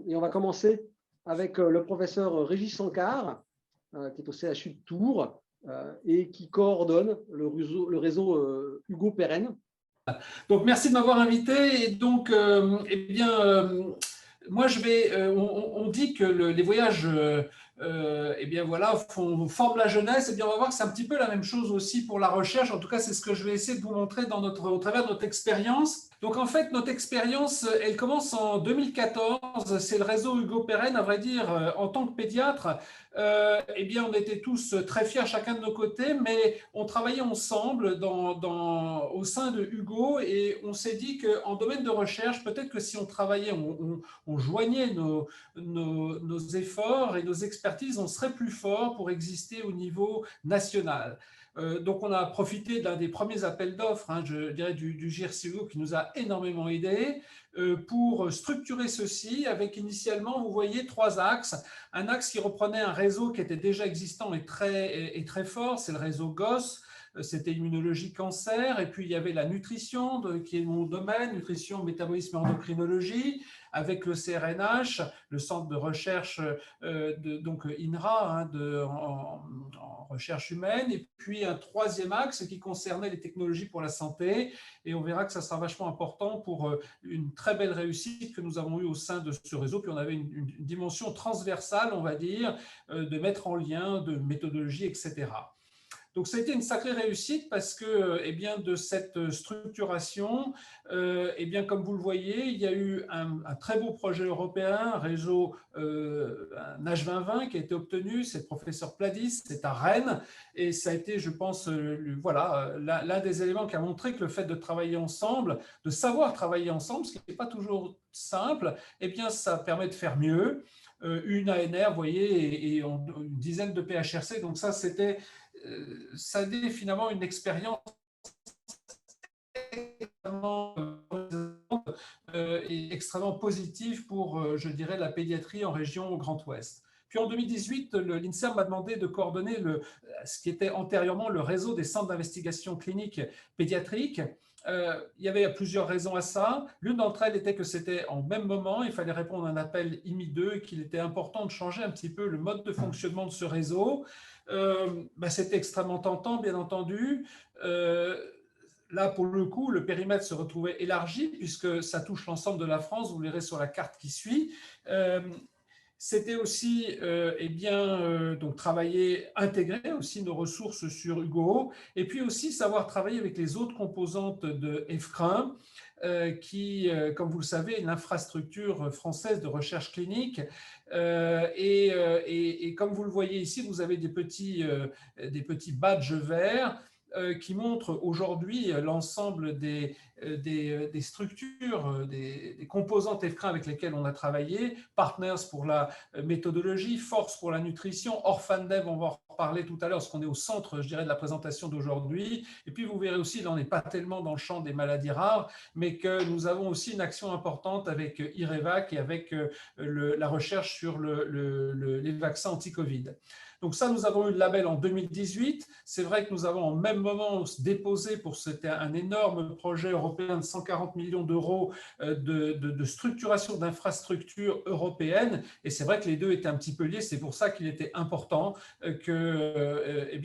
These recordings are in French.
Et on va commencer avec le professeur Régis Sankar, qui est au CHU de Tours et qui coordonne le réseau Hugo Perren. Donc, merci de m'avoir invité. Et donc, moi, on dit que les voyages, forment la jeunesse. On va voir que c'est un petit peu la même chose aussi pour la recherche. En tout cas, c'est ce que je vais essayer de vous montrer au travers de notre expérience. Donc, en fait, notre expérience, elle commence en 2014. C'est le réseau Hugo Perren, à vrai dire, en tant que pédiatre. On était tous très fiers chacun de nos côtés, mais on travaillait ensemble au sein de Hugo et on s'est dit qu'en domaine de recherche, peut-être que si on travaillait, on joignait nos efforts et nos expertises, on serait plus fort pour exister au niveau national. Donc, on a profité d'un des premiers appels d'offres, je dirais du GIRC Hugo, qui nous a énormément aidés pour structurer ceci avec initialement, vous voyez, 3 axes. Un axe qui reprenait un réseau qui était déjà existant et très fort, c'est le réseau GOS. C'était immunologie, cancer, et puis il y avait la nutrition, qui est mon domaine, nutrition, métabolisme et endocrinologie, avec le CRNH, le centre de recherche, donc INRA, en recherche humaine, et puis un 3e axe qui concernait les technologies pour la santé, et on verra que ça sera vachement important pour une très belle réussite que nous avons eue au sein de ce réseau. Puis on avait une dimension transversale, on va dire, de mettre en lien, de méthodologie, etc. Donc, ça a été une sacrée réussite parce que, de cette structuration, comme vous le voyez, il y a eu un très beau projet européen, un réseau, un H2020 qui a été obtenu, c'est le professeur Pladis, c'est à Rennes, et ça a été, je pense, l'un des éléments qui a montré que le fait de travailler ensemble, de savoir travailler ensemble, ce qui n'est pas toujours simple, ça permet de faire mieux. Une ANR, vous voyez, et une dizaine de PHRC, donc ça a été finalement une expérience extrêmement positive pour, je dirais, la pédiatrie en région Grand Ouest. Puis en 2018, l'INSERM m'a demandé de coordonner ce qui était antérieurement le réseau des centres d'investigation clinique pédiatrique. Il y avait plusieurs raisons à ça. L'une d'entre elles était que c'était en même moment, il fallait répondre à un appel IMI2 et qu'il était important de changer un petit peu le mode de fonctionnement de ce réseau. C'était extrêmement tentant, bien entendu. Là, pour le coup, le périmètre se retrouvait élargi puisque ça touche l'ensemble de la France. Vous verrez sur la carte qui suit. C'était aussi donc travailler, intégrer aussi nos ressources sur Hugo, et puis aussi savoir travailler avec les autres composantes de EFCRIN, qui, comme vous le savez, est l'infrastructure française de recherche clinique. Et comme vous le voyez ici, vous avez des petits badges verts qui montrent aujourd'hui l'ensemble des structures, des composantes EFCRIN avec lesquelles on a travaillé, Partners pour la méthodologie, Force pour la nutrition, OrphanDev, on va en reparler tout à l'heure, parce qu'on est au centre, je dirais, de la présentation d'aujourd'hui. Et puis, vous verrez aussi, là, on n'est pas tellement dans le champ des maladies rares, mais que nous avons aussi une action importante avec IREVAC et avec la recherche sur les vaccins anti-Covid. Donc ça, nous avons eu le label en 2018. C'est vrai que nous avons en même moment déposé c'était un énorme projet européen de 140 millions d'euros de structuration d'infrastructures européennes. Et c'est vrai que les deux étaient un petit peu liés. C'est pour ça qu'il était important que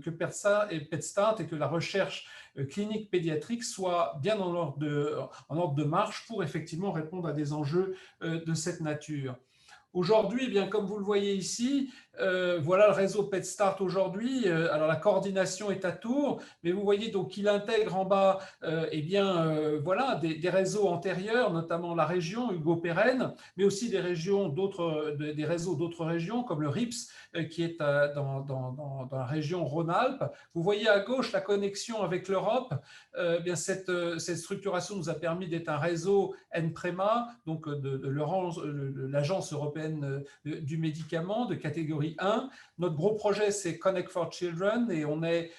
PetStart et que la recherche clinique pédiatrique soit bien en ordre de marche pour effectivement répondre à des enjeux de cette nature. Aujourd'hui, comme vous le voyez ici, voilà le réseau PetStart aujourd'hui. Alors la coordination est à Tours, mais vous voyez donc qu'il intègre en bas des réseaux antérieurs, notamment la région Hugo Perren, mais aussi des réseaux d'autres régions comme le RIPS qui est dans la région Rhône-Alpes. Vous voyez à gauche la connexion avec l'Europe. Cette structuration nous a permis d'être un réseau NPREMA, donc de l'Agence européenne du médicament de catégorie catégorie 1. Notre gros projet, c'est Connect for Children et on est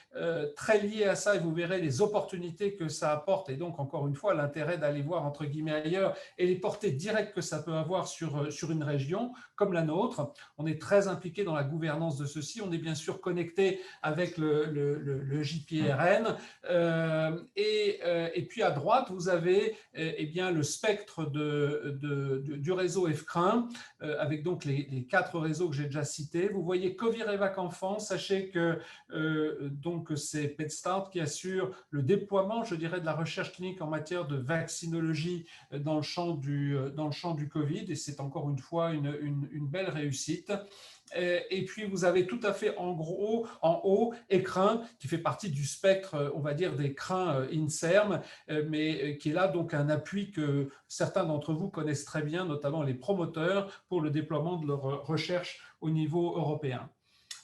très lié à ça et vous verrez les opportunités que ça apporte et donc, encore une fois, l'intérêt d'aller voir, entre guillemets, ailleurs et les portées directes que ça peut avoir sur une région comme la nôtre. On est très impliqué dans la gouvernance de ceci. On est bien sûr connecté avec le JPRN. Et puis à droite, vous avez eh bien, le spectre du réseau EFCRIN, avec donc les 4 réseaux que j'ai déjà cités. Vous voyez Covirevac Enfants, sachez que donc c'est PetStart qui assure le déploiement, je dirais, de la recherche clinique en matière de vaccinologie dans le champ du Covid, et c'est encore une fois une belle réussite. Et puis, vous avez tout à fait en haut, ECRIN, qui fait partie du spectre, on va dire, des crins INSERM, mais qui est là donc un appui que certains d'entre vous connaissent très bien, notamment les promoteurs, pour le déploiement de leur recherche au niveau européen.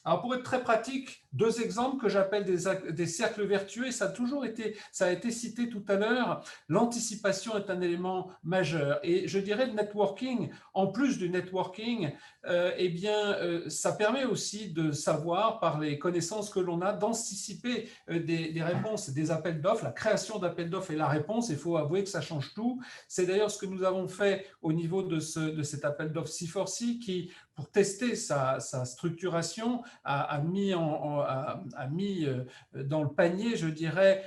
Alors, pour être très pratique, 2 exemples que j'appelle des cercles vertueux, et ça a été cité tout à l'heure. L'anticipation est un élément majeur. Et je dirais le networking, en plus du networking, eh bien, ça permet aussi de savoir, par les connaissances que l'on a, d'anticiper des réponses, des appels d'offres, la création d'appels d'offres et la réponse. Il faut avouer que ça change tout. C'est d'ailleurs ce que nous avons fait au niveau de cet appel d'offres C4C qui, pour tester sa structuration, a mis dans le panier, je dirais,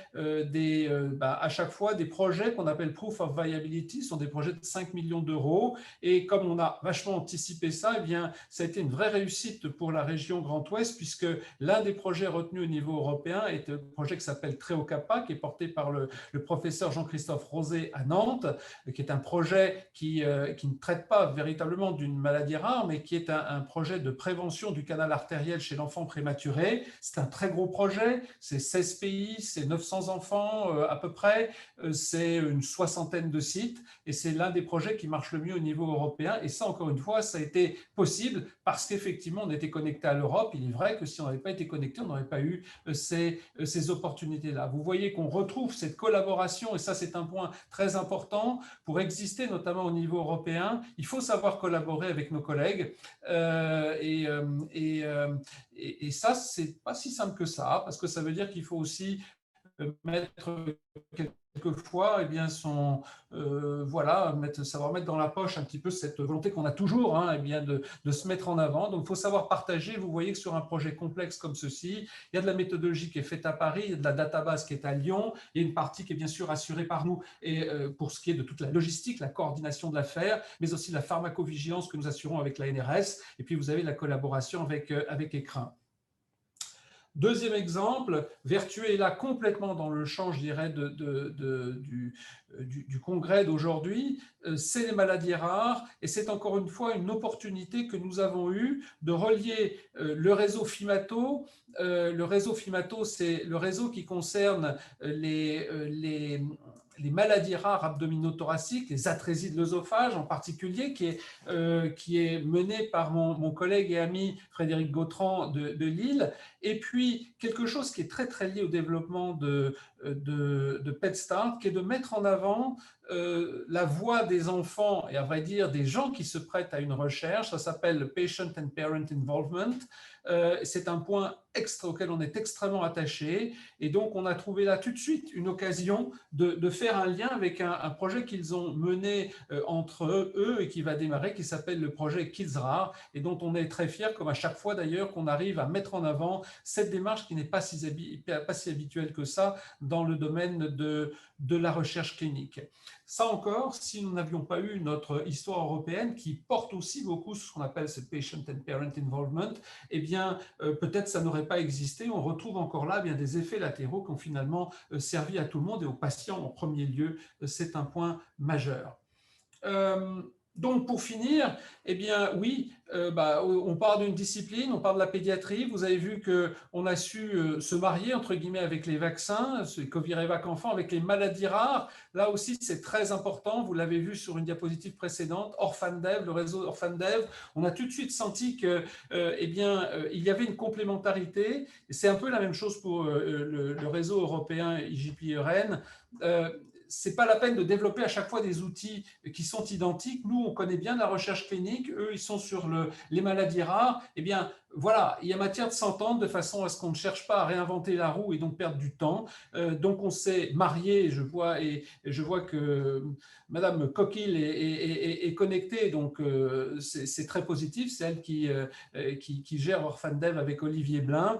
à chaque fois des projets qu'on appelle Proof of Viability, ce sont des projets de 5 millions d'euros. Et comme on a vachement anticipé ça, eh bien, ça a été une vraie réussite pour la région Grand Ouest, puisque l'un des projets retenus au niveau européen est un projet qui s'appelle TREOCAPA, qui est porté par le professeur Jean-Christophe Rosé à Nantes, qui est un projet qui ne traite pas véritablement d'une maladie rare, mais qui est un projet de prévention du canal artériel chez l'enfant prématuré. C'est un très gros projet, c'est 16 pays, c'est 900 enfants à peu près, c'est une 60aine de sites et c'est l'un des projets qui marche le mieux au niveau européen. Et ça, encore une fois, ça a été possible parce qu'effectivement, on était connecté à l'Europe. Il est vrai que si on n'avait pas été connecté, on n'aurait pas eu ces opportunités-là. Vous voyez qu'on retrouve cette collaboration et ça, c'est un point très important. Pour exister, notamment au niveau européen, il faut savoir collaborer avec nos collègues et ça, c'est pas si simple que ça, parce que ça veut dire qu'il faut aussi mettre quelquefois, eh bien, savoir mettre dans la poche un petit peu cette volonté qu'on a toujours, eh bien, de se mettre en avant. Donc, il faut savoir partager. Vous voyez que sur un projet complexe comme ceci, il y a de la méthodologie qui est faite à Paris, il y a de la database qui est à Lyon, il y a une partie qui est bien sûr assurée par nous et pour ce qui est de toute la logistique, la coordination de l'affaire, mais aussi la pharmacovigilance que nous assurons avec la NRS. Et puis, vous avez la collaboration avec ECRIN. Deuxième exemple, Vertueux est là complètement dans le champ, je dirais, du congrès d'aujourd'hui, c'est les maladies rares et c'est encore une fois une opportunité que nous avons eue de relier le réseau FIMATO. Le réseau FIMATO, c'est le réseau qui concerne les maladies rares abdominothoraciques, les atrésies de l'œsophage en particulier, qui est menée par mon collègue et ami Frédéric Gautran de Lille. Et puis, quelque chose qui est très, très lié au développement de PetStart, qui est de mettre en avant la voix des enfants et à vrai dire des gens qui se prêtent à une recherche. Ça s'appelle le Patient and Parent Involvement. C'est un point auquel on est extrêmement attaché et donc on a trouvé là tout de suite une occasion de faire un lien avec un projet qu'ils ont mené entre eux et qui va démarrer, qui s'appelle le projet Kids Rare et dont on est très fiers, comme à chaque fois d'ailleurs, qu'on arrive à mettre en avant cette démarche qui n'est pas si habituelle que ça dans le domaine de la recherche clinique. Ça encore, si nous n'avions pas eu notre histoire européenne qui porte aussi beaucoup ce qu'on appelle ce Patient and Parent Involvement, eh bien, peut-être ça n'aurait pas existé. On retrouve encore là bien des effets latéraux qui ont finalement servi à tout le monde et aux patients en premier lieu. C'est un point majeur. Donc, pour finir, eh bien, oui, on parle d'une discipline, on parle de la pédiatrie. Vous avez vu qu'on a su se marier, entre guillemets, avec les vaccins, Covirevac Enfants, avec les maladies rares. Là aussi, c'est très important. Vous l'avez vu sur une diapositive précédente, OrphanDev, le réseau OrphanDev. On a tout de suite senti que, il y avait une complémentarité. C'est un peu la même chose pour le réseau européen IJPRN. Ce n'est pas la peine de développer à chaque fois des outils qui sont identiques. Nous, on connaît bien la recherche clinique. Eux, ils sont sur les maladies rares. Eh bien, voilà, il y a matière de s'entendre de façon à ce qu'on ne cherche pas à réinventer la roue et donc perdre du temps. Donc on s'est marié, et je vois que Madame Coquille est connectée, donc c'est très positif. C'est elle qui gère Orphandev avec Olivier Blin.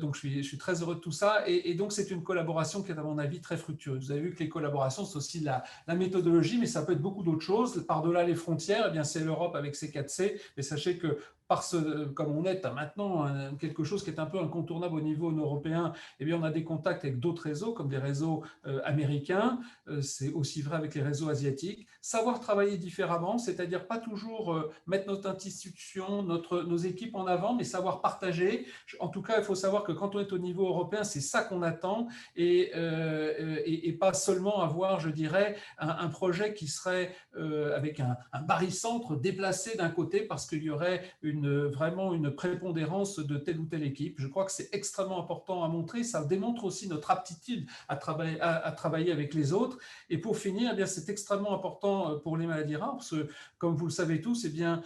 Donc je suis très heureux de tout ça. Et donc c'est une collaboration qui est à mon avis très fructueuse. Vous avez vu que les collaborations, c'est aussi la méthodologie, mais ça peut être beaucoup d'autres choses. Par-delà les frontières, eh bien c'est l'Europe avec ses 4C. Mais sachez que comme on est maintenant quelque chose qui est un peu incontournable au niveau européen, eh bien on a des contacts avec d'autres réseaux, comme des réseaux américains. C'est aussi vrai avec les réseaux asiatiques. Savoir travailler différemment, c'est-à-dire pas toujours mettre notre institution, nos équipes en avant, mais savoir partager. En tout cas, il faut savoir que quand on est au niveau européen, c'est ça qu'on attend, et pas seulement avoir, je dirais, un projet qui serait avec un barycentre déplacé d'un côté parce qu'il y aurait vraiment une prépondérance de telle ou telle équipe. Je crois que c'est extrêmement important à montrer. Ça démontre aussi notre aptitude à travailler avec les autres. Et pour finir, eh bien, c'est extrêmement important pour les maladies rares parce que, comme vous le savez tous, eh bien,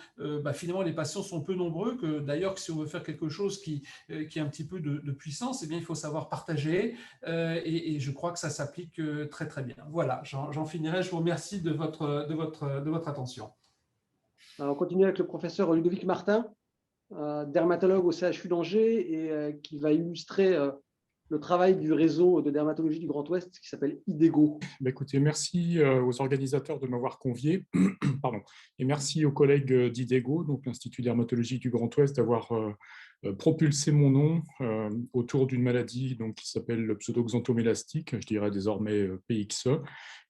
finalement, les patients sont peu nombreux. D'ailleurs, si on veut faire quelque chose qui a un petit peu de puissance, eh bien, il faut savoir partager. Et je crois que ça s'applique très, très bien. Voilà, j'en finirai. Je vous remercie de votre attention. Alors, on continue avec le professeur Ludovic Martin, dermatologue au CHU d'Angers et qui va illustrer le travail du réseau de dermatologie du Grand Ouest qui s'appelle IDEGO. Écoutez, merci aux organisateurs de m'avoir convié. Pardon. Et merci aux collègues d'IDEGO, donc l'Institut dermatologie du Grand Ouest, d'avoir propulsé mon nom autour d'une maladie donc, qui s'appelle le pseudoxanthomélastique, je dirais désormais PXE,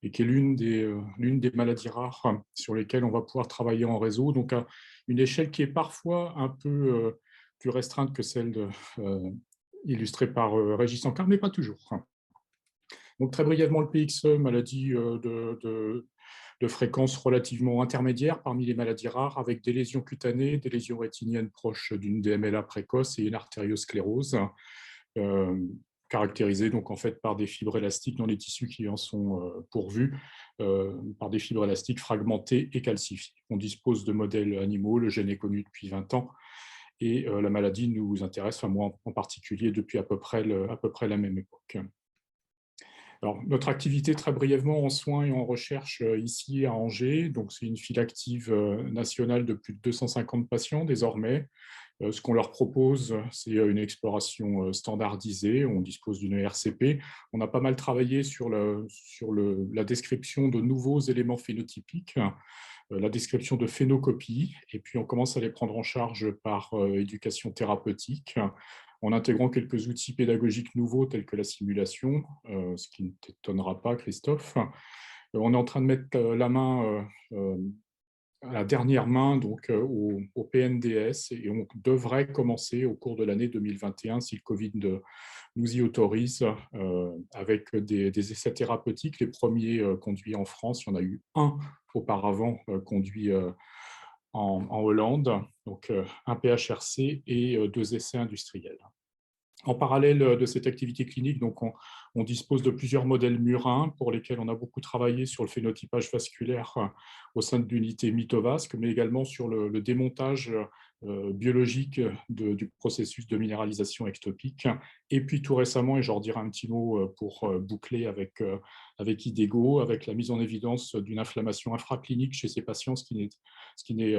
et qui est l'une des maladies rares sur lesquelles on va pouvoir travailler en réseau, donc à une échelle qui est parfois un peu plus restreinte que celle illustrée par Régis Sankar, mais pas toujours. Donc, très brièvement, le PXE, maladie de fréquence relativement intermédiaire parmi les maladies rares, avec des lésions cutanées, des lésions rétiniennes proches d'une DMLA précoce et une artériosclérose, caractérisée donc en fait par des fibres élastiques dans les tissus qui en sont pourvus, par des fibres élastiques fragmentées et calcifiées. On dispose de modèles animaux, le gène est connu depuis 20 ans, et la maladie nous intéresse, enfin moi en particulier, depuis à peu près la même époque. Alors, notre activité, très brièvement, en soins et en recherche ici à Angers, donc c'est une file active nationale de plus de 250 patients désormais. Ce qu'on leur propose, c'est une exploration standardisée. On dispose d'une RCP. On a pas mal travaillé sur la description de nouveaux éléments phénotypiques, la description de phénocopie, et puis on commence à les prendre en charge par éducation thérapeutique, en intégrant quelques outils pédagogiques nouveaux tels que la simulation, ce qui ne t'étonnera pas, Christophe. On est en train de mettre la main, la dernière main donc, au PNDS, et on devrait commencer au cours de l'année 2021, si le Covid nous y autorise, avec des essais thérapeutiques. Les premiers conduits en France, il y en a eu un auparavant conduit en Hollande, donc un PHRC et 2 essais industriels. En parallèle de cette activité clinique, donc on dispose de plusieurs modèles murins pour lesquels on a beaucoup travaillé sur le phénotypage vasculaire au sein de l'unité mytovasque, mais également sur le démontage biologique du processus de minéralisation ectopique. Et puis tout récemment, et j'en dirai un petit mot pour boucler avec IDEGO, avec la mise en évidence d'une inflammation infraclinique chez ces patients, ce qui n'est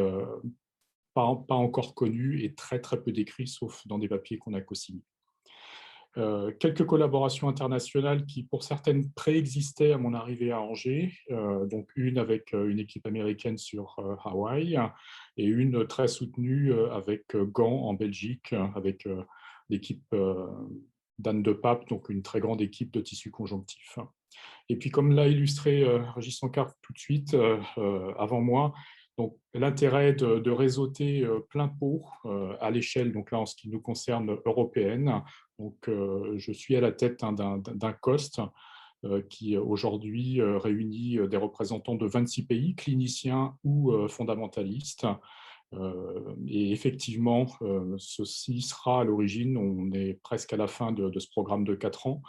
pas encore connu et très très peu décrit, sauf dans des papiers qu'on a co-signés. Quelques collaborations internationales qui, pour certaines, préexistaient à mon arrivée à Angers, donc une avec une équipe américaine sur Hawaï et une très soutenue avec Gand en Belgique, avec l'équipe d'Anne de Pape, donc une très grande équipe de tissus conjonctifs. Et puis, comme l'a illustré Régis Sankar tout de suite avant moi, donc l'intérêt de réseauter plein pot à l'échelle, donc là en ce qui nous concerne, européenne. Donc, je suis à la tête d'un COST qui aujourd'hui réunit des représentants de 26 pays, cliniciens ou fondamentalistes. Et effectivement, ceci sera à l'origine, on est presque à la fin de ce programme de 4 ans,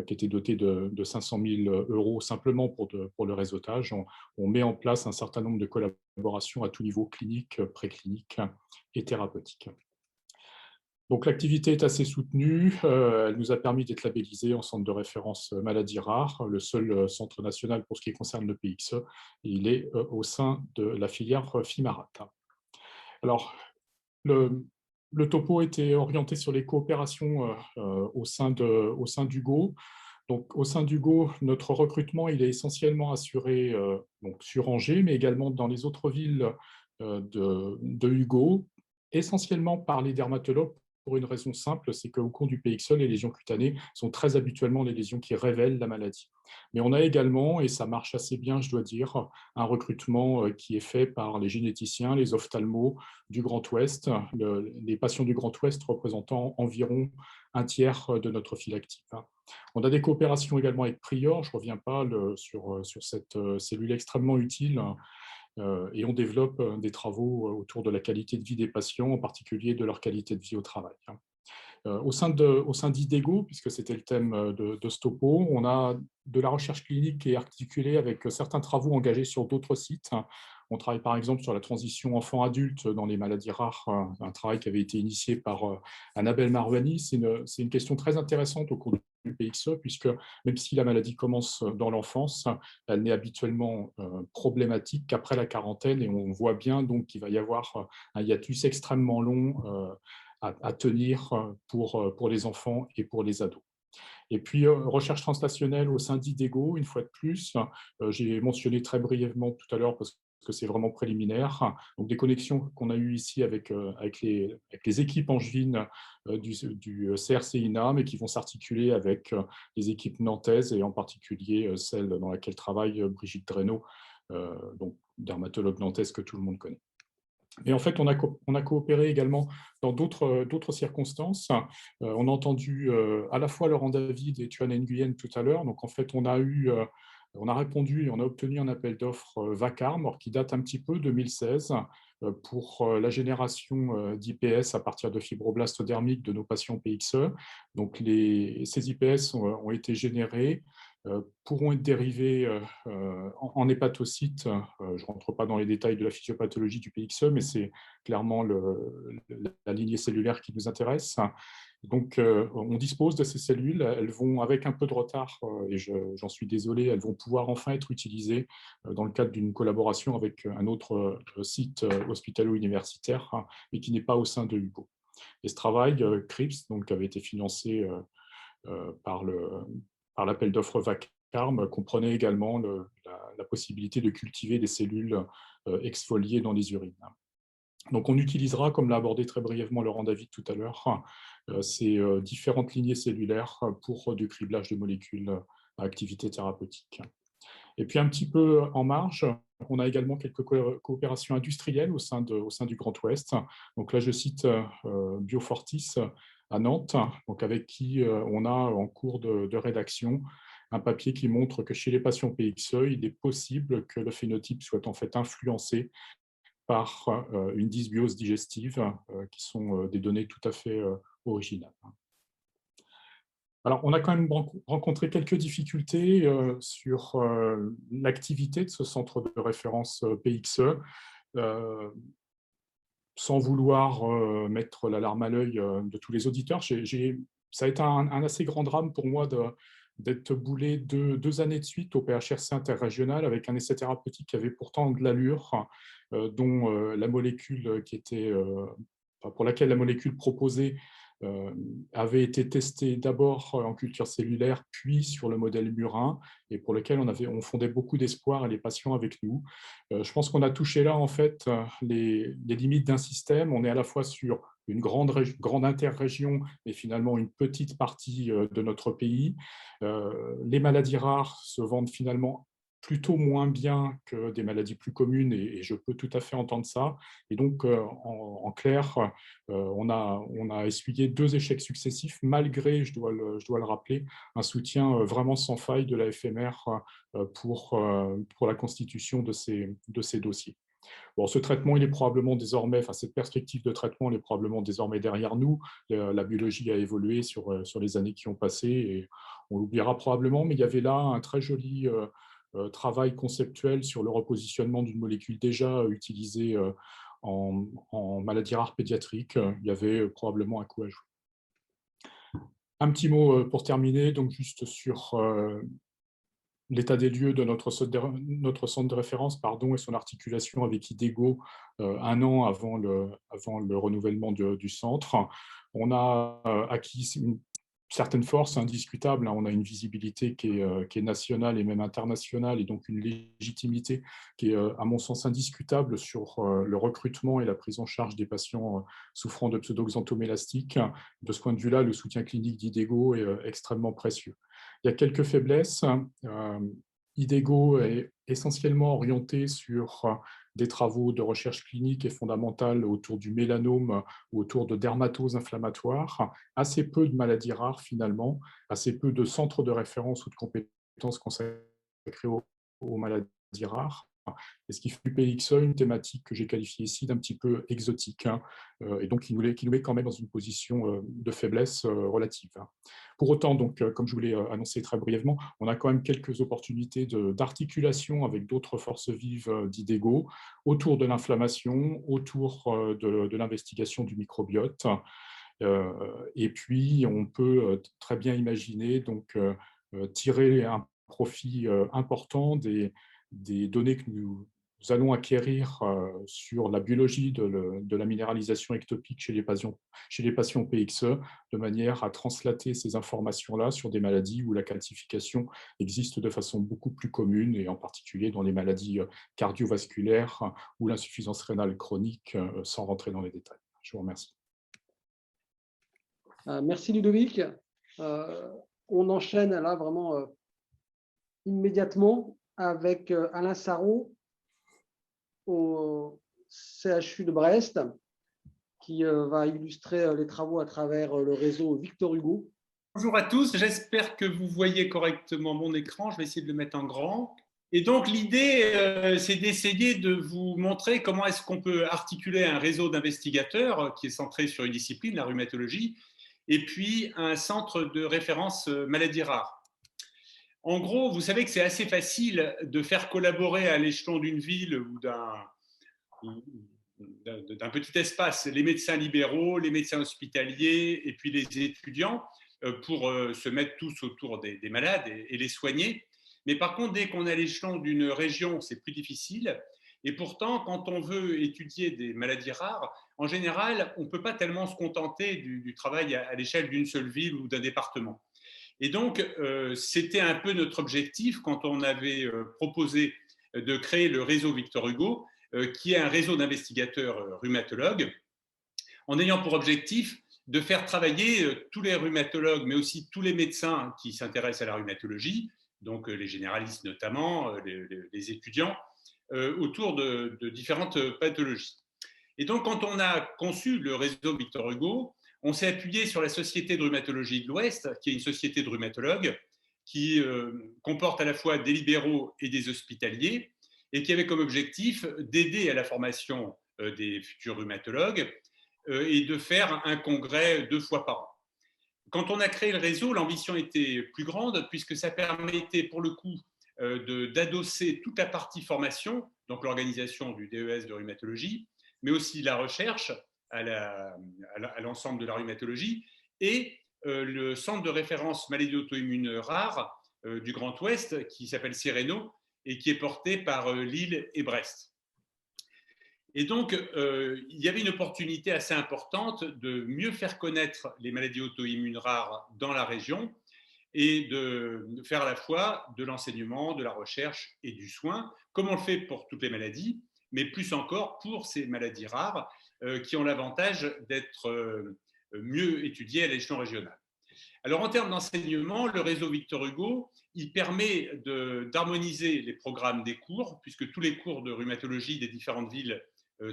qui était doté de 500 000 € simplement pour le réseautage. On met en place un certain nombre de collaborations à tout niveau, clinique, préclinique et thérapeutique. Donc l'activité est assez soutenue, elle nous a permis d'être labellisés en centre de référence maladies rares, le seul centre national pour ce qui concerne le PXE, et il est au sein de la filière FIMARAT. Alors, le topo était orienté sur les coopérations au sein d'Hugo. Donc, au sein d'Hugo, notre recrutement il est essentiellement assuré donc sur Angers, mais également dans les autres villes de Hugo, essentiellement par les dermatologues pour une raison simple, c'est qu'au cours du PXE, les lésions cutanées sont très habituellement les lésions qui révèlent la maladie. Mais on a également, et ça marche assez bien, je dois dire, un recrutement qui est fait par les généticiens, les ophtalmos du Grand Ouest, les patients du Grand Ouest représentant environ un tiers de notre file active. On a des coopérations également avec Prior, je ne reviens pas sur cette cellule extrêmement utile, et on développe des travaux autour de la qualité de vie des patients, en particulier de leur qualité de vie au travail. Au sein d'IDEGO, puisque c'était le thème de Stopo, on a de la recherche clinique qui est articulée avec certains travaux engagés sur d'autres sites. On travaille par exemple sur la transition enfant-adulte dans les maladies rares, un travail qui avait été initié par Annabelle Marvani. C'est une question très intéressante au cours du PXE, puisque même si la maladie commence dans l'enfance, elle n'est habituellement problématique qu'après la quarantaine, et on voit bien donc qu'il va y avoir un hiatus extrêmement long à tenir pour les enfants et pour les ados. Et puis, recherche translationnelle au sein d'IDEGO, une fois de plus, j'ai mentionné très brièvement tout à l'heure parce que c'est vraiment préliminaire. Donc, des connexions qu'on a eues ici avec les équipes angevines du CRC-INA, mais qui vont s'articuler avec les équipes nantaises et en particulier celle dans laquelle travaille Brigitte Dreynaud, donc dermatologue nantaise que tout le monde connaît. Et en fait, on a coopéré également dans d'autres circonstances. On a entendu à la fois Laurent David et Tuan Nguyen tout à l'heure. Donc, en fait, on a répondu et on a obtenu un appel d'offres Vacarme, qui date un petit peu, 2016, pour la génération d'IPS à partir de fibroblastes dermiques de nos patients PXE. Donc, ces IPS ont été générés, pourront être dérivés en hépatocytes. Je ne rentre pas dans les détails de la physiopathologie du PXE, mais c'est clairement la lignée cellulaire qui nous intéresse. Donc, on dispose de ces cellules. Elles vont, avec un peu de retard, et j'en suis désolé, elles vont pouvoir enfin être utilisées dans le cadre d'une collaboration avec un autre site hospitalo-universitaire, mais qui n'est pas au sein de Hugo. Et ce travail, CRIPS, donc, avait été financé par l'appel d'offres Vacarme, comprenait également la possibilité de cultiver des cellules exfoliées dans les urines. Donc, on utilisera, comme l'a abordé très brièvement Laurent David tout à l'heure, ces différentes lignées cellulaires pour du criblage de molécules à activité thérapeutique. Et puis, un petit peu en marge, on a également quelques coopérations industrielles au sein du Grand Ouest. Donc là, je cite Biofortis à Nantes, donc avec qui on a en cours de rédaction un papier qui montre que chez les patients PXE, il est possible que le phénotype soit en fait influencé par une dysbiose digestive, qui sont des données tout à fait originales. Alors, on a quand même rencontré quelques difficultés sur l'activité de ce centre de référence PXE. Sans vouloir mettre l'alarme à l'œil de tous les auditeurs, ça a été un assez grand drame pour moi d'être boulé deux années de suite au PHRC interrégional avec un essai thérapeutique qui avait pourtant de l'allure, dont la molécule pour laquelle la molécule proposée avait été testée d'abord en culture cellulaire, puis sur le modèle murin, et pour lequel on fondait beaucoup d'espoir et les patients avec nous. Je pense qu'on a touché là, en fait, les limites d'un système. On est à la fois sur une grande interrégion, mais finalement une petite partie de notre pays. Les maladies rares se vendent finalement plutôt moins bien que des maladies plus communes, et je peux tout à fait entendre ça. Et donc, en clair, on a essuyé 2 échecs successifs, malgré, je dois le rappeler, un soutien vraiment sans faille de la FMR pour la constitution de ces dossiers. Bon, ce traitement, il est probablement désormais, enfin cette perspective de traitement, elle est probablement désormais derrière nous. La biologie a évolué sur les années qui ont passé, et on l'oubliera probablement, mais il y avait là un très joli travail conceptuel sur le repositionnement d'une molécule déjà utilisée en maladie rare pédiatrique. Il y avait probablement un coup à jouer. Un petit mot pour terminer, donc juste sur l'état des lieux de notre centre de référence et son articulation avec IDEGO un an avant le renouvellement du centre. On a acquis une certaine force indiscutable, hein. On a une visibilité qui est nationale et même internationale, et donc une légitimité qui est, à mon sens, indiscutable sur le recrutement et la prise en charge des patients souffrant de pseudoxanthome élastique. De ce point de vue-là, le soutien clinique d'IDEGO est extrêmement précieux. Il y a quelques faiblesses. IDEGO est essentiellement orienté sur des travaux de recherche clinique et fondamentale autour du mélanome ou autour de dermatoses inflammatoires, assez peu de maladies rares finalement, assez peu de centres de référence ou de compétences consacrés aux maladies rares. Et ce qui fait du PXE une thématique que j'ai qualifiée ici d'un petit peu exotique, hein, et donc qui nous met quand même dans une position de faiblesse relative. Pour autant, donc, comme je vous l'ai annoncé très brièvement, on a quand même quelques opportunités d'articulation avec d'autres forces vives d'IDEGO autour de l'inflammation, autour de l'investigation du microbiote. Et puis, on peut très bien imaginer donc, tirer un profit important des données que nous allons acquérir sur la biologie de la minéralisation ectopique chez les patients PXE, de manière à translater ces informations-là sur des maladies où la calcification existe de façon beaucoup plus commune, et en particulier dans les maladies cardiovasculaires ou l'insuffisance rénale chronique, sans rentrer dans les détails. Je vous remercie. Merci Ludovic. On enchaîne là vraiment immédiatement avec Alain Sarraut au CHU de Brest, qui va illustrer les travaux à travers le réseau Victor Hugo. Bonjour à tous, j'espère que vous voyez correctement mon écran, je vais essayer de le mettre en grand. Et donc l'idée, c'est d'essayer de vous montrer comment est-ce qu'on peut articuler un réseau d'investigateurs qui est centré sur une discipline, la rhumatologie, et puis un centre de référence maladies rares. En gros, vous savez que c'est assez facile de faire collaborer à l'échelon d'une ville ou d'un petit espace les médecins libéraux, les médecins hospitaliers et puis les étudiants pour se mettre tous autour des malades et les soigner. Mais par contre, dès qu'on est à l'échelon d'une région, c'est plus difficile. Et pourtant, quand on veut étudier des maladies rares, en général, on ne peut pas tellement se contenter du travail à l'échelle d'une seule ville ou d'un département. Et donc, c'était un peu notre objectif quand on avait proposé de créer le réseau Victor Hugo, qui est un réseau d'investigateurs rhumatologues, en ayant pour objectif de faire travailler tous les rhumatologues, mais aussi tous les médecins qui s'intéressent à la rhumatologie, donc les généralistes notamment, les étudiants, autour de différentes pathologies. Et donc, quand on a conçu le réseau Victor Hugo, on s'est appuyé sur la Société de rhumatologie de l'Ouest, qui est une société de rhumatologues qui comporte à la fois des libéraux et des hospitaliers, et qui avait comme objectif d'aider à la formation des futurs rhumatologues et de faire un congrès 2 fois par an. Quand on a créé le réseau, l'ambition était plus grande puisque ça permettait pour le coup d'adosser toute la partie formation, donc l'organisation du DES de rhumatologie, mais aussi la recherche à l'ensemble de la rhumatologie et le centre de référence maladies auto-immunes rares du Grand Ouest qui s'appelle Cereno et qui est porté par Lille et Brest. Et donc, il y avait une opportunité assez importante de mieux faire connaître les maladies auto-immunes rares dans la région et de faire à la fois de l'enseignement, de la recherche et du soin, comme on le fait pour toutes les maladies, mais plus encore pour ces maladies rares qui ont l'avantage d'être mieux étudiées à l'échelon régional. Alors, en termes d'enseignement, le réseau Victor Hugo, il permet d'harmoniser les programmes des cours, puisque tous les cours de rhumatologie des différentes villes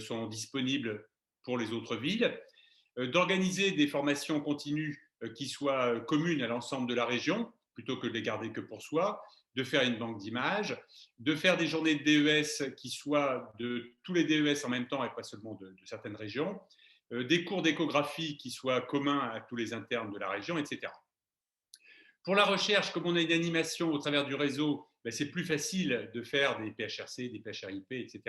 sont disponibles pour les autres villes, d'organiser des formations continues qui soient communes à l'ensemble de la région, plutôt que de les garder que pour soi, de faire une banque d'images, de faire des journées de DES qui soient de tous les DES en même temps et pas seulement de certaines régions, des cours d'échographie qui soient communs à tous les internes de la région, etc. Pour la recherche, comme on a une animation au travers du réseau, ben c'est plus facile de faire des PHRC, des PHRIP, etc.,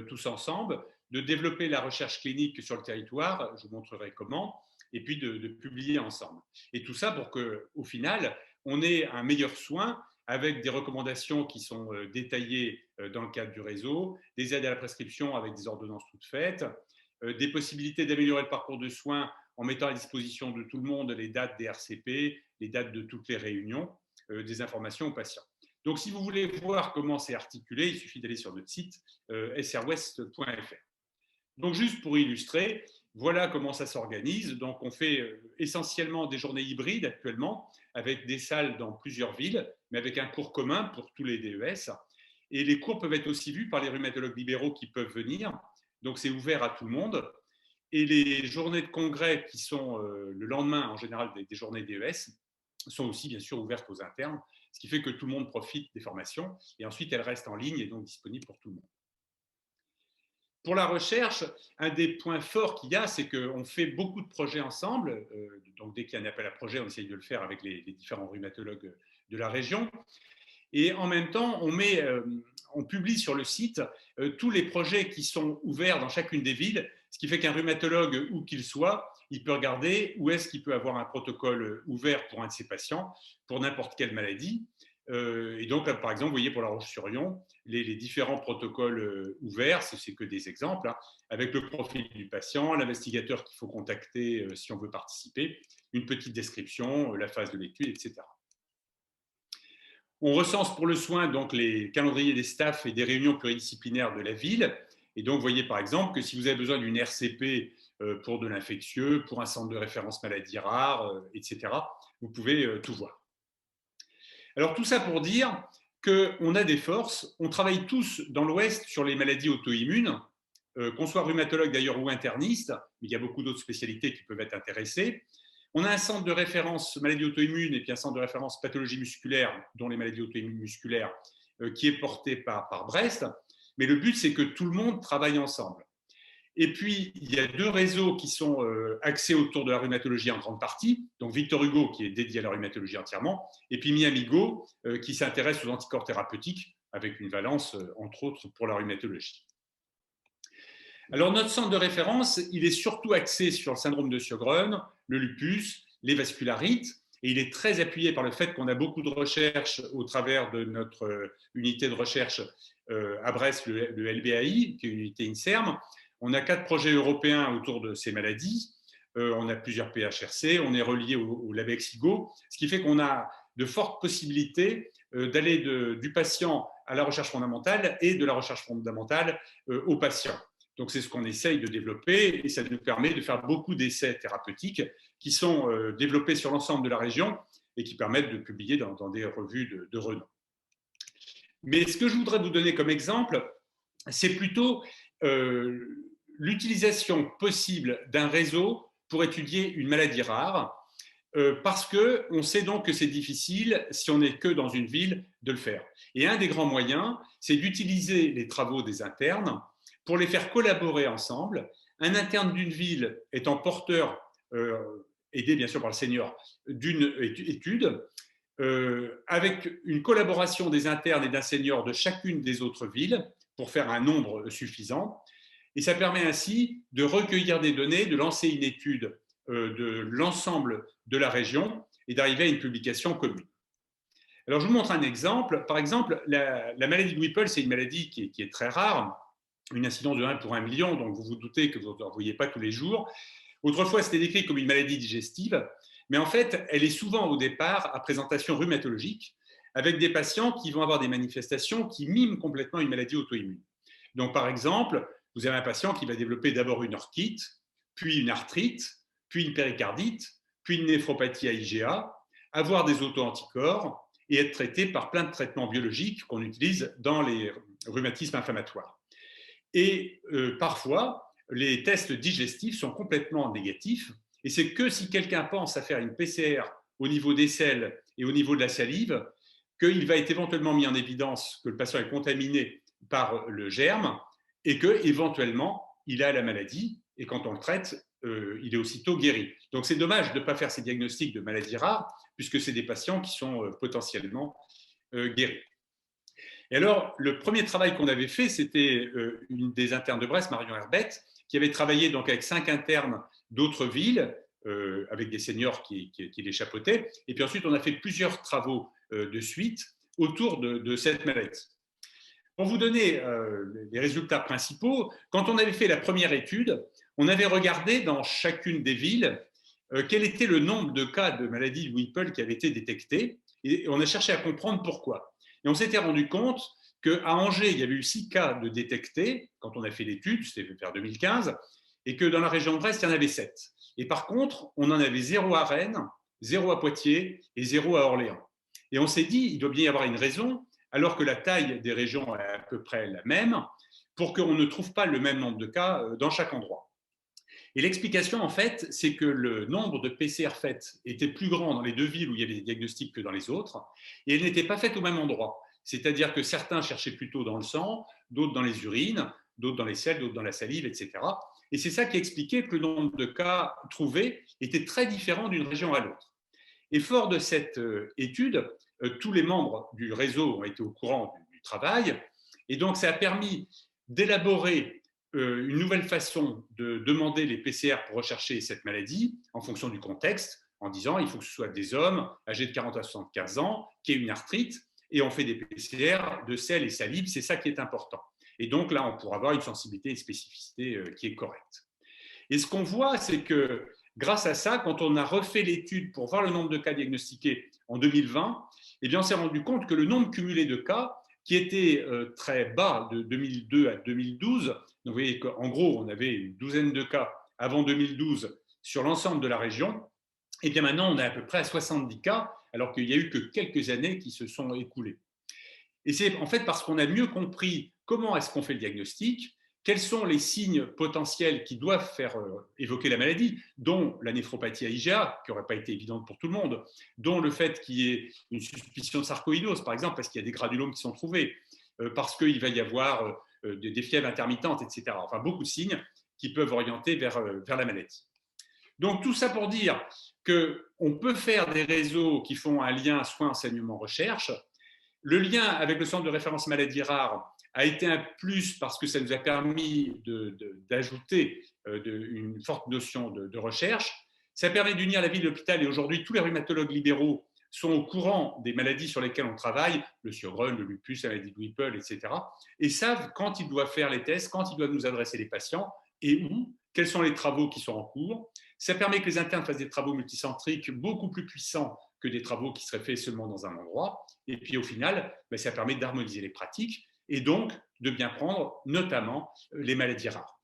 tous ensemble, de développer la recherche clinique sur le territoire, je vous montrerai comment, et puis de publier ensemble. Et tout ça pour qu'au final, on ait un meilleur soin avec des recommandations qui sont détaillées dans le cadre du réseau, des aides à la prescription avec des ordonnances toutes faites, des possibilités d'améliorer le parcours de soins en mettant à disposition de tout le monde les dates des RCP, les dates de toutes les réunions, des informations aux patients. Donc, si vous voulez voir comment c'est articulé, il suffit d'aller sur notre site srwest.fr. Donc, juste pour illustrer, voilà comment ça s'organise. Donc, on fait essentiellement des journées hybrides actuellement, avec des salles dans plusieurs villes, mais avec un cours commun pour tous les DES. Et les cours peuvent être aussi vus par les rhumatologues libéraux qui peuvent venir. Donc, c'est ouvert à tout le monde. Et les journées de congrès qui sont le lendemain, en général, des journées DES, sont aussi, bien sûr, ouvertes aux internes, ce qui fait que tout le monde profite des formations. Et ensuite, elles restent en ligne et donc disponibles pour tout le monde. Pour la recherche, un des points forts qu'il y a, c'est qu'on fait beaucoup de projets ensemble. Donc, dès qu'il y a un appel à projet, on essaye de le faire avec les différents rhumatologues de la région. Et en même temps, on publie sur le site tous les projets qui sont ouverts dans chacune des villes, ce qui fait qu'un rhumatologue, où qu'il soit, il peut regarder où est-ce qu'il peut avoir un protocole ouvert pour un de ses patients, pour n'importe quelle maladie. Et donc, là, par exemple, vous voyez pour la Roche-sur-Yon, les différents protocoles ouverts, c'est que des exemples, hein, avec le profil du patient, l'investigateur qu'il faut contacter si on veut participer, une petite description, la phase de l'étude, etc. On recense pour le soin donc les calendriers des staffs et des réunions pluridisciplinaires de la ville. Et donc, vous voyez par exemple que si vous avez besoin d'une RCP pour de l'infectieux, pour un centre de référence maladies rares, etc., vous pouvez tout voir. Alors, tout ça pour dire qu'on a des forces. On travaille tous dans l'Ouest sur les maladies auto-immunes, qu'on soit rhumatologue d'ailleurs ou interniste, mais il y a beaucoup d'autres spécialités qui peuvent être intéressées. On a un centre de référence maladies auto-immunes et puis un centre de référence pathologie musculaire, dont les maladies auto-immunes musculaires, qui est porté par Brest. Mais le but, c'est que tout le monde travaille ensemble. Et puis, il y a deux réseaux qui sont axés autour de la rhumatologie en grande partie. Donc, Victor Hugo, qui est dédié à la rhumatologie entièrement, et puis Miamigo, qui s'intéresse aux anticorps thérapeutiques, avec une valence, entre autres, pour la rhumatologie. Alors, notre centre de référence, il est surtout axé sur le syndrome de Sjögren, le lupus, les vascularites, et il est très appuyé par le fait qu'on a beaucoup de recherches au travers de notre unité de recherche à Brest, le LBAI, qui est une unité INSERM. On a 4 projets européens autour de ces maladies, on a plusieurs PHRC, on est relié au LabExigo, ce qui fait qu'on a de fortes possibilités d'aller du patient à la recherche fondamentale et de la recherche fondamentale au patient. Donc, c'est ce qu'on essaye de développer et ça nous permet de faire beaucoup d'essais thérapeutiques qui sont développés sur l'ensemble de la région et qui permettent de publier dans des revues de renom. Mais ce que je voudrais vous donner comme exemple, c'est plutôt l'utilisation possible d'un réseau pour étudier une maladie rare, parce qu'on sait donc que c'est difficile, si on n'est que dans une ville, de le faire. Et un des grands moyens, c'est d'utiliser les travaux des internes pour les faire collaborer ensemble. Un interne d'une ville étant porteur, aidé bien sûr par le senior, d'une étude, avec une collaboration des internes et d'un senior de chacune des autres villes pour faire un nombre suffisant. Et ça permet ainsi de recueillir des données, de lancer une étude de l'ensemble de la région et d'arriver à une publication commune. Alors, je vous montre un exemple. Par exemple, la maladie de Whipple, c'est une maladie qui est très rare, une incidence de 1 pour 1 million, donc vous vous doutez que vous n'en voyez pas tous les jours. Autrefois, c'était décrit comme une maladie digestive, mais en fait, elle est souvent au départ à présentation rhumatologique, avec des patients qui vont avoir des manifestations qui miment complètement une maladie auto-immune. Donc, par exemple, vous avez un patient qui va développer d'abord une orchite, puis une arthrite, puis une péricardite, puis une néphropathie à IgA, avoir des auto-anticorps et être traité par plein de traitements biologiques qu'on utilise dans les rhumatismes inflammatoires. Et parfois, les tests digestifs sont complètement négatifs, et c'est que si quelqu'un pense à faire une PCR au niveau des selles et au niveau de la salive, qu'il va être éventuellement mis en évidence que le patient est contaminé par le germe et qu'éventuellement, il a la maladie, et quand on le traite, il est aussitôt guéri. Donc, c'est dommage de ne pas faire ces diagnostics de maladies rares, puisque c'est des patients qui sont potentiellement guéris. Et alors, le premier travail qu'on avait fait, c'était une des internes de Brest, Marion Herbette, qui avait travaillé donc avec 5 internes d'autres villes, avec des seniors qui les chapeautaient. Et puis ensuite, on a fait plusieurs travaux de suite autour de cette maladie. Pour vous donner les résultats principaux, quand on avait fait la première étude, on avait regardé dans chacune des villes quel était le nombre de cas de maladie de Whipple qui avaient été détectés, et on a cherché à comprendre pourquoi. Et on s'était rendu compte qu'à Angers, il y avait eu 6 cas de détectés quand on a fait l'étude, c'était vers 2015, et que dans la région de Brest, il y en avait 7. Et par contre, on en avait 0 à Rennes, 0 à Poitiers et 0 à Orléans. Et on s'est dit, il doit bien y avoir une raison, alors que la taille des régions est à peu près la même, pour qu'on ne trouve pas le même nombre de cas dans chaque endroit. Et l'explication, en fait, c'est que le nombre de PCR faites était plus grand dans les 2 villes où il y avait des diagnostics que dans les autres, et elles n'étaient pas faites au même endroit. C'est-à-dire que certains cherchaient plutôt dans le sang, d'autres dans les urines, d'autres dans les selles, d'autres dans la salive, etc. Et c'est ça qui expliquait que le nombre de cas trouvés était très différent d'une région à l'autre. Et fort de cette étude, tous les membres du réseau ont été au courant du travail, et donc ça a permis d'élaborer une nouvelle façon de demander les PCR pour rechercher cette maladie en fonction du contexte, en disant il faut que ce soit des hommes âgés de 40 à 75 ans qui aient une arthrite, et on fait des PCR de selles et salive, c'est ça qui est important. Et donc là, on pourra avoir une sensibilité et une spécificité qui est correcte. Et ce qu'on voit, c'est que grâce à ça, quand on a refait l'étude pour voir le nombre de cas diagnostiqués en 2020, eh bien, on s'est rendu compte que le nombre cumulé de cas, qui était très bas de 2002 à 2012, donc vous voyez qu'en gros, on avait une douzaine de cas avant 2012 sur l'ensemble de la région, et bien maintenant, on est à peu près à 70 cas, alors qu'il n'y a eu que quelques années qui se sont écoulées. Et c'est en fait parce qu'on a mieux compris comment est-ce qu'on fait le diagnostic, quels sont les signes potentiels qui doivent faire évoquer la maladie, dont la néphropathie à IgA, qui n'aurait pas été évidente pour tout le monde, dont le fait qu'il y ait une suspicion de sarcoïdose, par exemple, parce qu'il y a des granulomes qui sont trouvés, parce qu'il va y avoir des fièvres intermittentes, etc. Enfin, beaucoup de signes qui peuvent orienter vers la maladie. Donc, tout ça pour dire qu'on peut faire des réseaux qui font un lien soins, enseignement, recherche. Le lien avec le centre de référence maladies rares a été un plus parce que ça nous a permis d'ajouter une forte notion de recherche. Ça permet d'unir la ville et l'hôpital, et aujourd'hui, tous les rhumatologues libéraux sont au courant des maladies sur lesquelles on travaille, le Sjögren, le lupus, la maladie de Whipple, etc., et savent quand ils doivent faire les tests, quand ils doivent nous adresser les patients, et où, quels sont les travaux qui sont en cours. Ça permet que les internes fassent des travaux multicentriques beaucoup plus puissants que des travaux qui seraient faits seulement dans un endroit. Et puis au final, ça permet d'harmoniser les pratiques et donc de bien prendre notamment les maladies rares.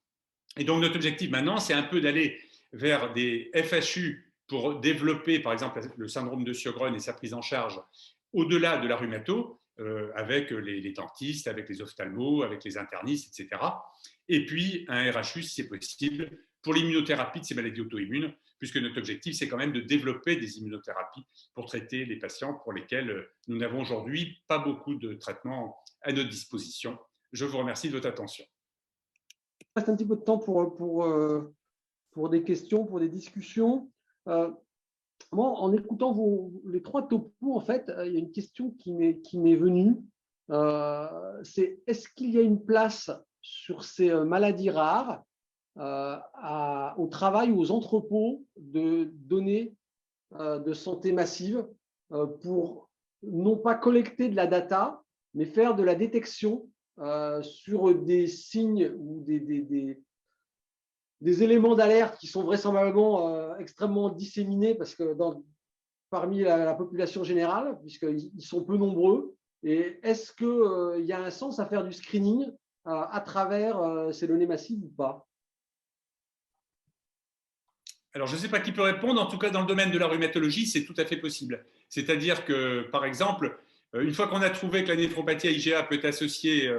Et donc notre objectif maintenant, c'est un peu d'aller vers des FHU pour développer par exemple le syndrome de Sjögren et sa prise en charge au-delà de la rhumato, avec les dentistes, avec les ophtalmos, avec les internistes, etc. Et puis un RHU si c'est possible pour l'immunothérapie de ces maladies auto-immunes, puisque notre objectif, c'est quand même de développer des immunothérapies pour traiter les patients pour lesquels nous n'avons aujourd'hui pas beaucoup de traitements à notre disposition. Je vous remercie de votre attention. Il reste un petit peu de temps pour des questions, pour des discussions. Moi, en écoutant les 3 topos, en fait, il y a une question qui m'est venue. C'est est-ce qu'il y a une place sur ces maladies rares au travail ou aux entrepôts de données de santé massive pour non pas collecter de la data, mais faire de la détection sur des signes ou des éléments d'alerte qui sont vraisemblablement extrêmement disséminés parce que parmi la population générale, puisqu'ils sont peu nombreux. Et est-ce qu'il y a un sens à faire du screening à travers ces données massives ou pas? Alors, je ne sais pas qui peut répondre. En tout cas, dans le domaine de la rhumatologie, c'est tout à fait possible. C'est-à-dire que, par exemple, une fois qu'on a trouvé que la néphropathie à IgA peut être associée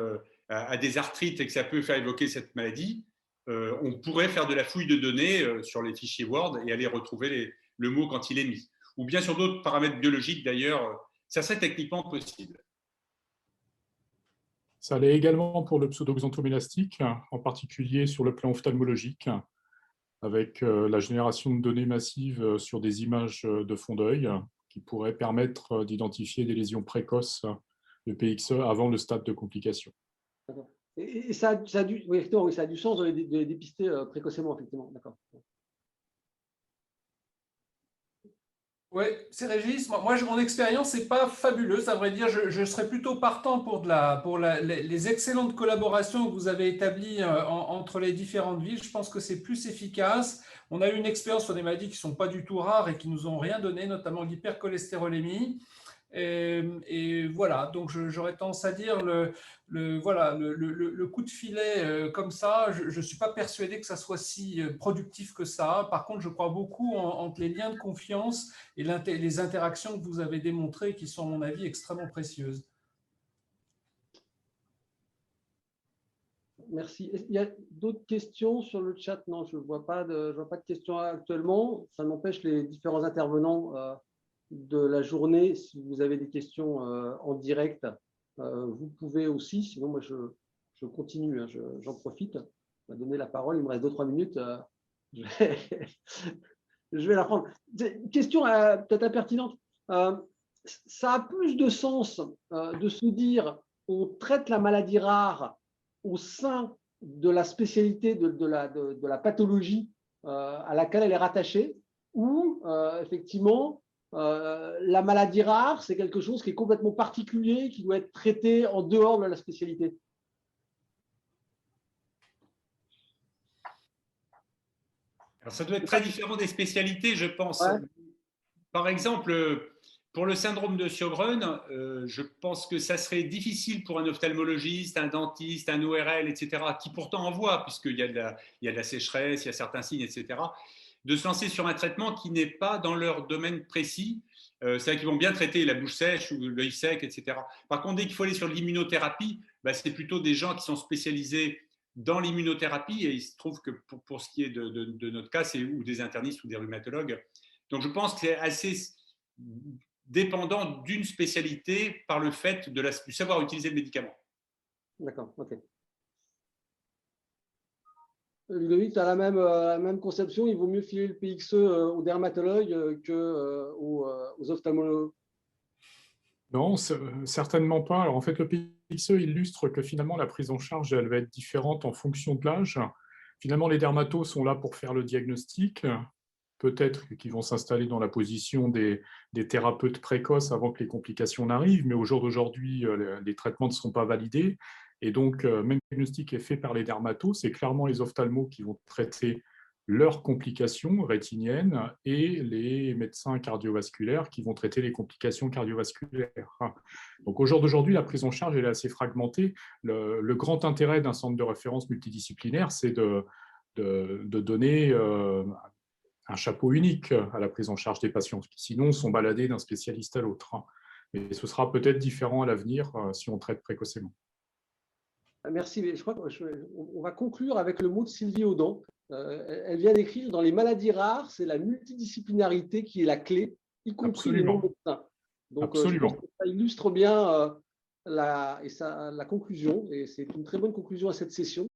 à des arthrites et que ça peut faire évoquer cette maladie, on pourrait faire de la fouille de données sur les fichiers Word et aller retrouver le mot quand il est mis. Ou bien sur d'autres paramètres biologiques, d'ailleurs, ça serait techniquement possible. Ça allait également pour le pseudoxanthomélastique, en particulier sur le plan ophtalmologique, avec la génération de données massives sur des images de fond d'œil qui pourraient permettre d'identifier des lésions précoces de PXE avant le stade de complication. Et ça a du sens de les dépister précocement, effectivement. D'accord. Oui, c'est Régis. Mon expérience n'est pas fabuleuse, à vrai dire. Je serais plutôt partant pour les excellentes collaborations que vous avez établies entre les différentes villes. Je pense que c'est plus efficace. On a eu une expérience sur des maladies qui ne sont pas du tout rares et qui nous ont rien donné, notamment l'hypercholestérolémie. Et voilà, donc j'aurais tendance à dire le coup de filet comme ça, je ne suis pas persuadé que ça soit si productif que ça. Par contre, je crois beaucoup entre les liens de confiance et les interactions que vous avez démontrées qui sont, à mon avis, extrêmement précieuses. Merci. Il y a d'autres questions sur le chat? Non, je ne vois pas de questions actuellement. Ça n'empêche les différents intervenants de la journée. Si vous avez des questions en direct, vous pouvez aussi. Sinon, moi, je continue. Hein, j'en profite. On va donner la parole. Il me reste 2-3 minutes. Je vais la prendre. Une question peut-être impertinente. Ça a plus de sens de se dire on traite la maladie rare au sein de la spécialité de la pathologie à laquelle elle est rattachée, ou effectivement, la maladie rare, c'est quelque chose qui est complètement particulier, qui doit être traité en dehors de la spécialité. Alors, ça doit être très différent des spécialités, je pense. Ouais. Par exemple, pour le syndrome de Sjögren, je pense que ça serait difficile pour un ophtalmologiste, un dentiste, un ORL, etc., qui pourtant en voit, puisqu'il y a de la sécheresse, il y a certains signes, etc., de se lancer sur un traitement qui n'est pas dans leur domaine précis. C'est-à-dire qu'ils vont bien traiter la bouche sèche ou l'œil sec, etc. Par contre, dès qu'il faut aller sur l'immunothérapie, c'est plutôt des gens qui sont spécialisés dans l'immunothérapie, et il se trouve que pour ce qui est de notre cas, c'est ou des internistes ou des rhumatologues. Donc, je pense que c'est assez dépendant d'une spécialité par le fait du savoir utiliser le médicament. D'accord, ok. Ludovic, tu as la même conception, il vaut mieux filer le PXE aux dermatologues qu'aux ophtalmologues? Non, certainement pas. Alors en fait, le PXE illustre que finalement la prise en charge, elle va être différente en fonction de l'âge. Finalement, les dermatos sont là pour faire le diagnostic. Peut-être qu'ils vont s'installer dans la position des thérapeutes précoces avant que les complications n'arrivent, mais au jour d'aujourd'hui, les traitements ne sont pas validés. Et donc, même le diagnostic est fait par les dermatos, c'est clairement les ophtalmos qui vont traiter leurs complications rétiniennes et les médecins cardiovasculaires qui vont traiter les complications cardiovasculaires. Donc, au jour d'aujourd'hui, la prise en charge elle est assez fragmentée. Le grand intérêt d'un centre de référence multidisciplinaire, c'est de donner un chapeau unique à la prise en charge des patients, qui sinon sont baladés d'un spécialiste à l'autre. Mais ce sera peut-être différent à l'avenir si on traite précocement. Merci. Je crois qu'on va conclure avec le mot de Sylvie Audon. Elle vient d'écrire dans les maladies rares, c'est la multidisciplinarité qui est la clé, y compris les non-médecins. Donc, je pense que ça illustre bien la conclusion, et c'est une très bonne conclusion à cette session.